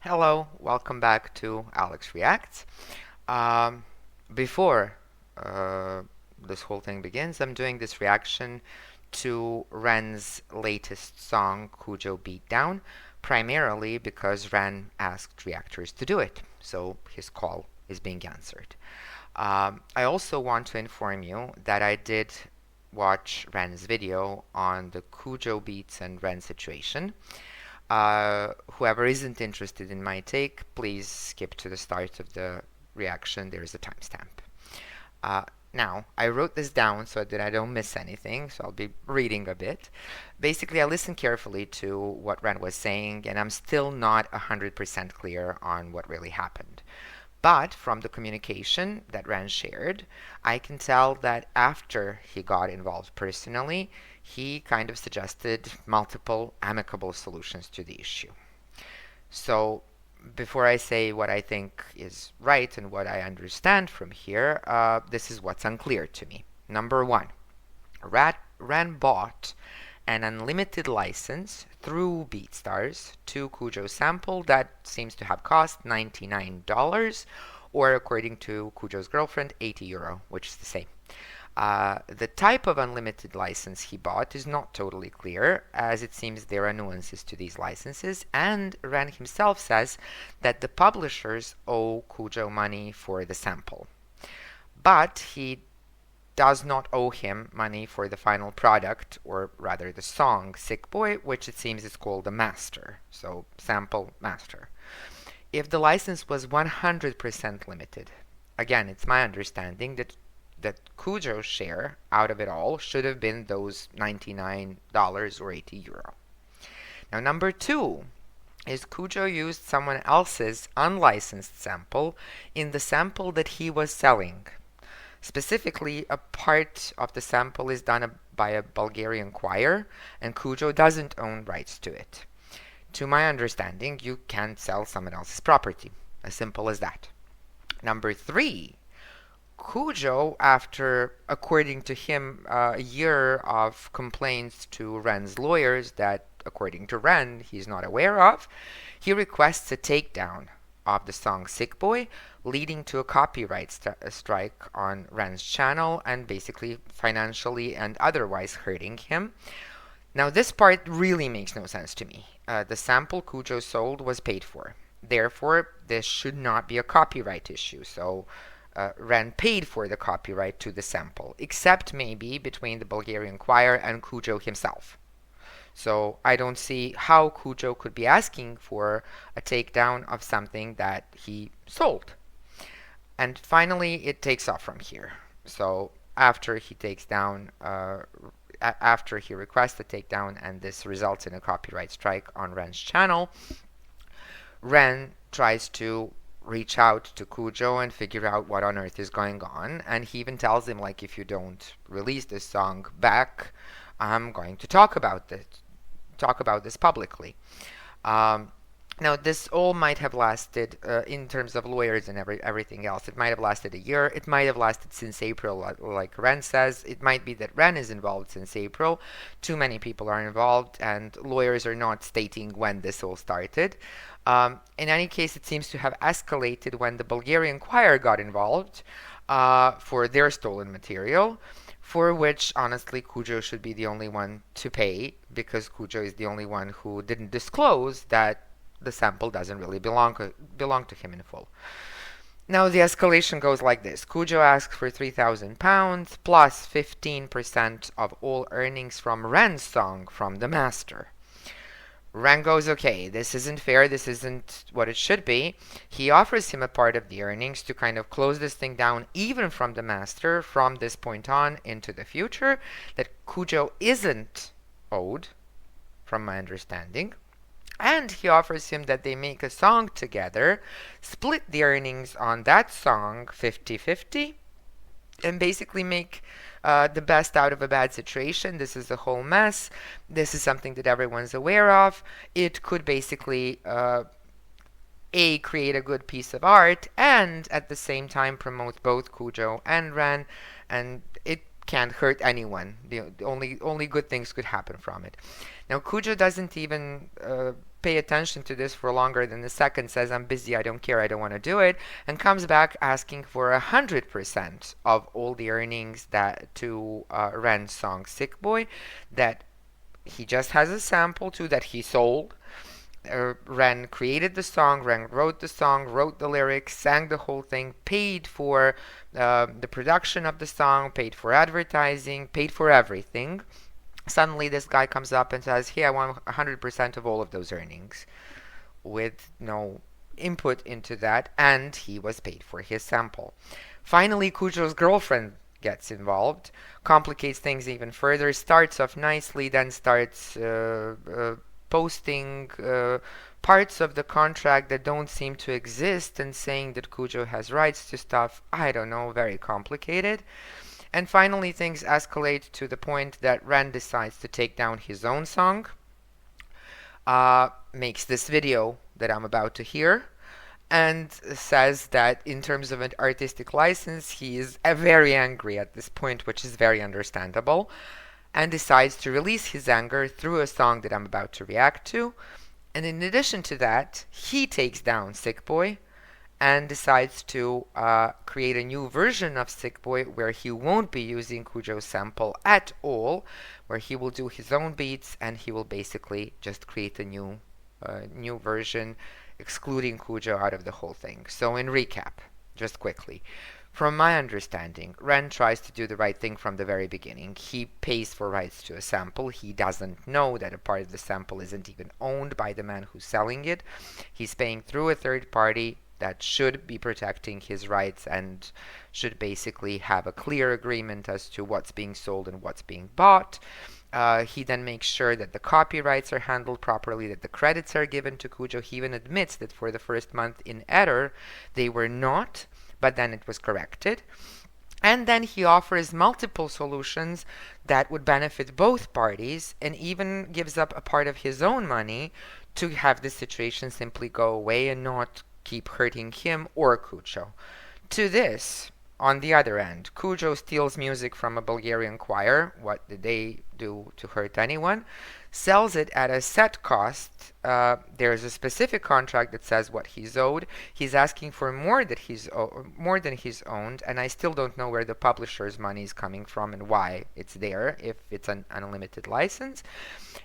Hello, welcome back to Alex Reacts. Um, before uh, this whole thing begins, I'm doing this reaction to Ren's latest song, Kujo Beatdown, primarily because Ren asked reactors to do it, so his call is being answered. I also want to inform you that I did watch Ren's video on the Kujobeats and Ren situation. Whoever isn't interested in my take, please skip to the start of the reaction. There is a timestamp. Uh, Now, I wrote this down so that I don't miss anything, so I'll be reading a bit. Basically, I listened carefully to what Ren was saying, and I'm still not 100% clear on what really happened. But from the communication that Ren shared, I can tell that after he got involved personally, he kind of suggested multiple amicable solutions to the issue. So, before I say what I think is right and what I understand from here, this is what's unclear to me. Number one, Ren bought an unlimited license through BeatStars to Kujo sample that seems to have cost $99, or according to Kujo's girlfriend, €80, which is the same. The type of unlimited license he bought is not totally clear, as it seems there are nuances to these licenses, and Ren himself says that the publishers owe Kujo money for the sample. But he does not owe him money for the final product, or rather the song Sick Boy, which it seems is called the master, so sample master. If the license was 100% limited, again, it's my understanding that Kujo's share out of it all should have been those $99 or €80. Now, number two is Kujo used someone else's unlicensed sample in the sample that he was selling. Specifically, a part of the sample is done by a Bulgarian choir, and Kujo doesn't own rights to it. To my understanding, you can't sell someone else's property. As simple as that. Number three, Kujo, after, according to him, a year of complaints to Ren's lawyers that, according to Ren, he's not aware of, he requests a takedown of the song Sick Boy, leading to a copyright strike on Ren's channel and basically financially and otherwise hurting him. Now, this part really makes no sense to me. The sample Kujo sold was paid for. Therefore, this should not be a copyright issue. So, Ren paid for the copyright to the sample, except maybe between the Bulgarian choir and Kujo himself. So I don't see how Kujo could be asking for a takedown of something that he sold. And finally, it takes off from here. So after he takes down, after he requests a takedown, and this results in a copyright strike on Ren's channel, Ren tries to reach out to Kujo and figure out what on earth is going on, and he even tells him, like, if you don't release this song back, I'm going to talk about this publicly. Now, this all might have lasted, in terms of lawyers and everything else, it might have lasted a year. It might have lasted since April, like Ren says. It might be that Ren is involved since April. Too many people are involved, and lawyers are not stating when this all started. In any case, it seems to have escalated when the Bulgarian choir got involved for their stolen material, for which, honestly, Kujo should be the only one to pay, because Kujo is the only one who didn't disclose that the sample doesn't really belong to him in full. Now, the escalation goes like this. Kujo asks for £3,000 plus 15% of all earnings from Ren's song from the master. Ren goes, okay, this isn't fair, this isn't what it should be. He offers him a part of the earnings to kind of close this thing down, even from the master, from this point on into the future, that Kujo isn't owed, from my understanding. And he offers him that they make a song together, split the earnings on that song 50-50, and basically make the best out of a bad situation. This is a whole mess. This is something that everyone's aware of. It could basically create a good piece of art, and at the same time promote both Kujo and Ren, and it can't hurt anyone. The only good things could happen from it. Now, Kujo doesn't even pay attention to this for longer than a second, says, I'm busy, I don't care, I don't want to do it, and comes back asking for 100% of all the earnings that to Ren's song Sick Boy that he just has a sample to, that he sold. Ren created the song, Ren wrote the song, wrote the lyrics, sang the whole thing, paid for the production of the song, paid for advertising, paid for everything. Suddenly this guy comes up and says, hey, I want 100% of all of those earnings, with no input into that, and he was paid for his sample. Finally, Kujo's girlfriend gets involved, complicates things even further, starts off nicely, then starts posting parts of the contract that don't seem to exist and saying that Kujo has rights to stuff. I don't know, very complicated. And finally things escalate to the point that Ren decides to take down his own song, makes this video that I'm about to hear, and says that in terms of an artistic license, he is very angry at this point, which is very understandable, and decides to release his anger through a song that I'm about to react to. And in addition to that, he takes down Sick Boy and decides to create a new version of Sick Boy where he won't be using Kujo's sample at all, where he will do his own beats and he will basically just create a new version, excluding Kujo out of the whole thing. So in recap, just quickly, from my understanding, Ren tries to do the right thing from the very beginning. He pays for rights to a sample. He doesn't know that a part of the sample isn't even owned by the man who's selling it. He's paying through a third party that should be protecting his rights and should basically have a clear agreement as to what's being sold and what's being bought. He then makes sure that the copyrights are handled properly, that the credits are given to Kujo. He even admits that for the first month in error, they were not, but then it was corrected. And then he offers multiple solutions that would benefit both parties, and even gives up a part of his own money to have the situation simply go away and not keep hurting him or Kujo. To this, on the other end, Kujo steals music from a Bulgarian choir. What did they do to hurt anyone? Sells it at a set cost. There's a specific contract that says what he's owed. He's asking for more than he's owned, and I still don't know where the publisher's money is coming from and why it's there if it's an unlimited license.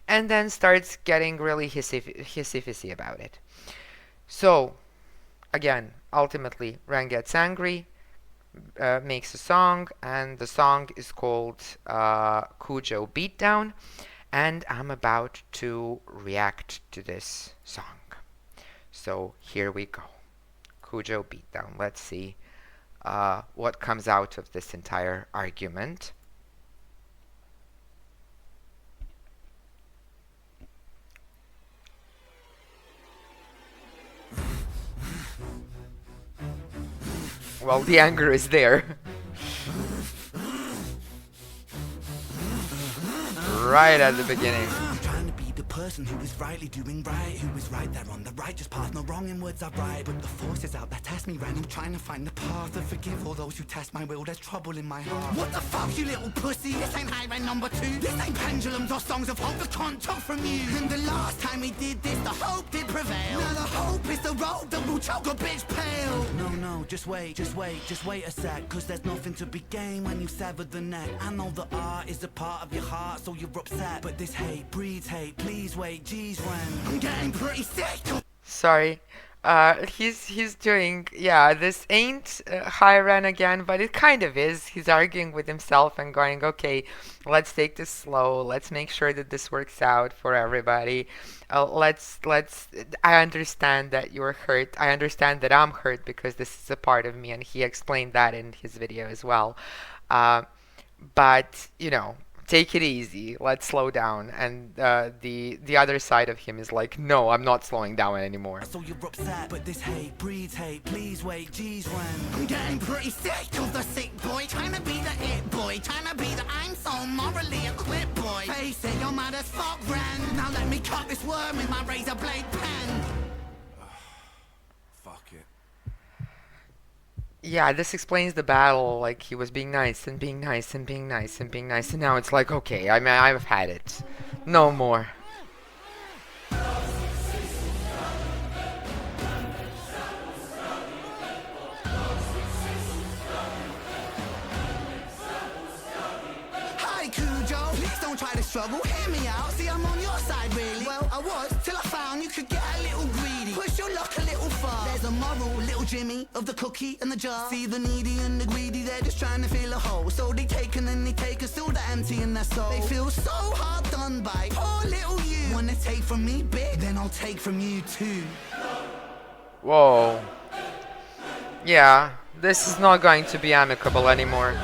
And then starts getting really hissy-fissy about it. So, again, ultimately, Ren gets angry, makes a song, and the song is called Kujo Beatdown, and I'm about to react to this song. So here we go. Kujo Beatdown. Let's see what comes out of this entire argument. Well, the anger is there. Right at the beginning. Trying to be the person who is rightly doing right, who is right there on the righteous path, no wrong in words I write. But the forces out there test me, Ren. I'm trying to find the path to forgive all those who test my will. There's trouble in my heart. What the fuck, you little pussy? This ain't high Ren number 2. This ain't pendulums or songs of hope that can't talk from you. And the last time we did this, the hope did prevail. Now the hope is the road that will choke a bitch pale. No, just wait a sec. Cause there's nothing to be gained when you sever the neck. I know the art is a part of your heart, so you're upset. But this hate breeds hate, please wait, geez, Ren. I'm getting pretty sick. Sorry. He's doing, this ain't high Ren again, but it kind of is. He's arguing with himself and going, okay, let's take this slow. Let's make sure that this works out for everybody. I understand that you're hurt. I understand that I'm hurt because this is a part of me, and he explained that in his video as well. But, take it easy. Let's slow down. And the other side of him is like, no, I'm not slowing down anymore. So you're upset, but this hate breeds hate. Please wait, geez, Ren. I'm getting pretty sick of the sick boy, trying to be the it boy, trying to be the I'm so morally equipped boy. Face it, you're mad as fuck, Ren. Now let me cut this worm with my razor blade pen. Fuck it. Yeah, this explains the battle. Like, he was being nice and being nice and being nice and being nice, and now it's like, okay, I've had it. No more. struggle, hear me out. See, I'm on your side, really. Well, I was, till I found you could get a little greedy. Push your luck a little far. There's a moral, little Jimmy, of the cookie and the jar. See the needy and the greedy, they're just trying to fill a hole. So they take and then they take, and still they're empty in their soul. They feel so hard done by. Poor little you. Wanna take from me big, then I'll take from you too. Whoa. Yeah, this is not going to be amicable anymore.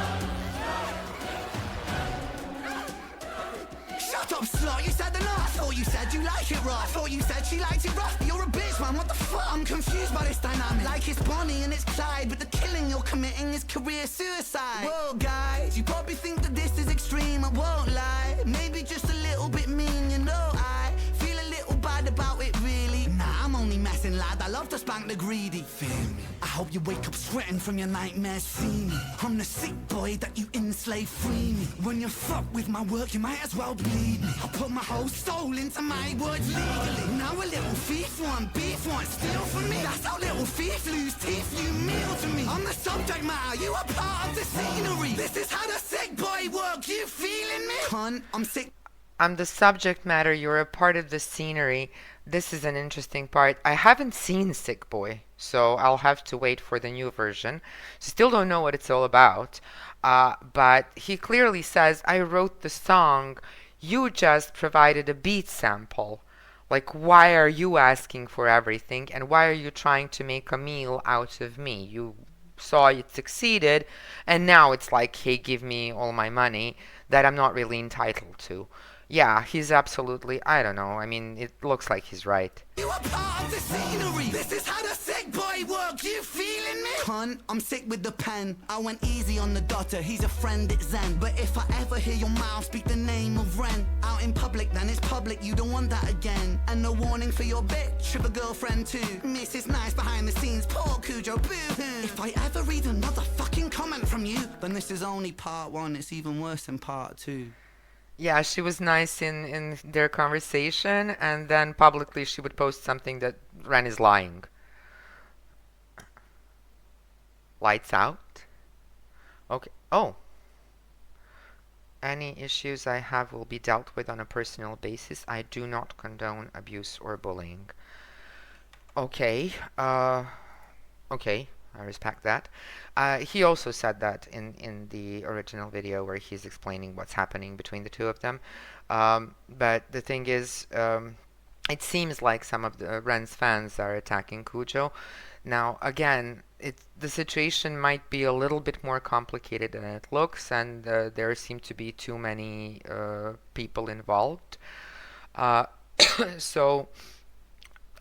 Shut up, slut, you said enough. I thought you said you like it rough. I thought you said she liked it rough. You're a bitch, man, what the fuck? I'm confused by this dynamic. Like it's Bonnie and it's Clyde, but the killing you're committing is career suicide. Whoa, guys, you probably think that this is extreme, I won't lie. Maybe just a little bit mean, you know, I feel a little bad about it, really. Nah, I'm only messing, lad, I love to spank the greedy. Fear me, I hope you wake up sweating from your nightmares, see me. I'm the sick boy that you enslave, free me. When you fuck with my work, you might as well bleed me. I put my whole soul into my words legally. Now a little thief want beef, want steal from me. That's how little thief lose teeth, you meal to me. I'm the subject matter, you are part of the scenery. This is how the sick boy work, you feeling me? Cunt, I'm sick. I'm the subject matter, you're a part of the scenery. This is an interesting part. I haven't seen Sick Boy, so I'll have to wait for the new version. Still don't know what it's all about. But he clearly says, I wrote the song, you just provided a beat sample. Like, why are you asking for everything, and why are you trying to make a meal out of me? You saw it succeeded, and now it's like, hey, give me all my money that I'm not really entitled to. Yeah, he's absolutely, I don't know, I mean, it looks like he's right. You are part of the scenery. This is how the sick boy work, you feeling me? Cunt, I'm sick with the pen. I went easy on the daughter, he's a friend, it's Zen. But if I ever hear your mouth speak the name of Ren out in public, then it's public, you don't want that again. And no warning for your bitch, of a girlfriend too. Mrs. Nice behind the scenes, poor Kujo, boo-hoo. If I ever read another fucking comment from you, then this is only part one, it's even worse than part two. Yeah, she was nice in their conversation, and then publicly she would post something that Ren is lying. Lights out. Okay. Oh. Any issues I have will be dealt with on a personal basis. I do not condone abuse or bullying. Okay. Okay. I respect that. He also said that in the original video where he's explaining what's happening between the two of them. But the thing is, it seems like some of the Ren's fans are attacking Kujo. Now, again, the situation might be a little bit more complicated than it looks, and there seem to be too many people involved. So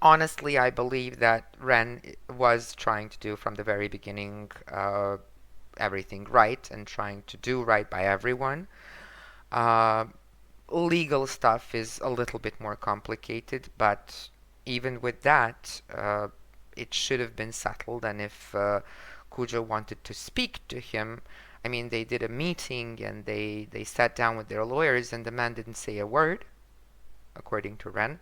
honestly, I believe that Ren was trying to do from the very beginning everything right and trying to do right by everyone. Legal stuff is a little bit more complicated, but even with that, it should have been settled. And if Kujo wanted to speak to him, I mean, they did a meeting and they sat down with their lawyers, and the man didn't say a word, according to Ren.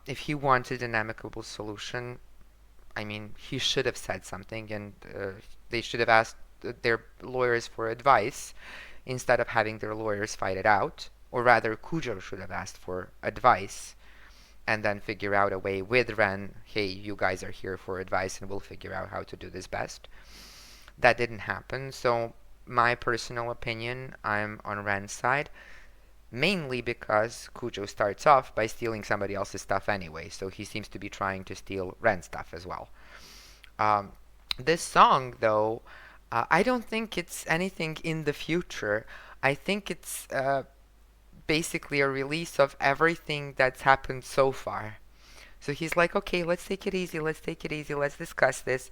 If he wanted an amicable solution, I mean, he should have said something, and they should have asked their lawyers for advice instead of having their lawyers fight it out. Or rather, Kujo should have asked for advice and then figure out a way with Ren, hey, you guys are here for advice and we'll figure out how to do this best. That didn't happen, so my personal opinion, I'm on Ren's side. Mainly because Kujo starts off by stealing somebody else's stuff anyway, so he seems to be trying to steal Ren's stuff as well. This song, though, I don't think it's anything in the future. I think it's basically a release of everything that's happened so far. So he's like, okay, let's take it easy, let's discuss this.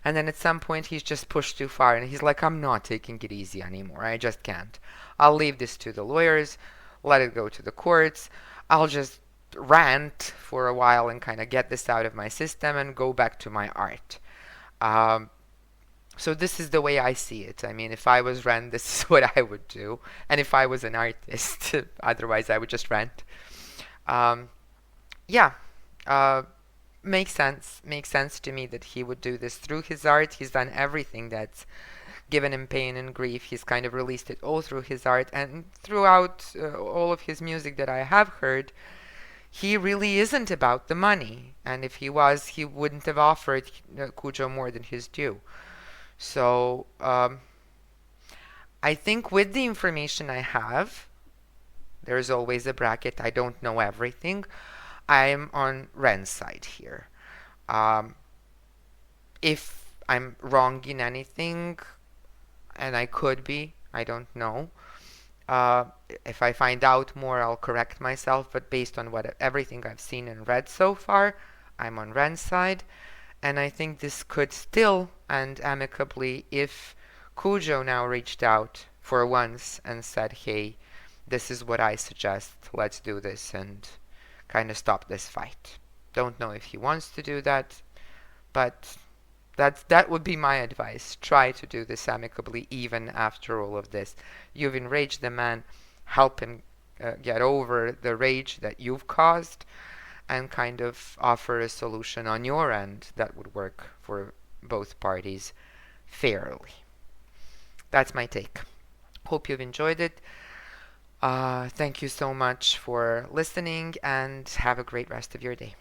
And then at some point he's just pushed too far, and he's like, I'm not taking it easy anymore, I just can't. I'll leave this to the lawyers, let it go to the courts, I'll just rant for a while and kind of get this out of my system and go back to my art. So this is the way I see it. I mean, if I was Ren, this is what I would do. And if I was an artist, otherwise I would just rant. Yeah, makes sense. Makes sense to me that he would do this through his art. He's done everything that's given him pain and grief. He's kind of released it all through his art, and throughout all of his music that I have heard, he really isn't about the money. And if he was, he wouldn't have offered Kujo more than his due. So I think with the information I have, there's always a bracket. I don't know everything. I'm on Ren's side here. If I'm wrong in anything, and I could be, I don't know. If I find out more, I'll correct myself. But based on everything I've seen and read so far, I'm on Ren's side. And I think this could still end amicably if Kujo now reached out for once and said, hey, this is what I suggest. Let's do this and kind of stop this fight. Don't know if he wants to do that, but that would be my advice. Try to do this amicably even after all of this. You've enraged the man. Help him get over the rage that you've caused, and kind of offer a solution on your end that would work for both parties fairly. That's my take. Hope you've enjoyed it. Thank you so much for listening, and have a great rest of your day.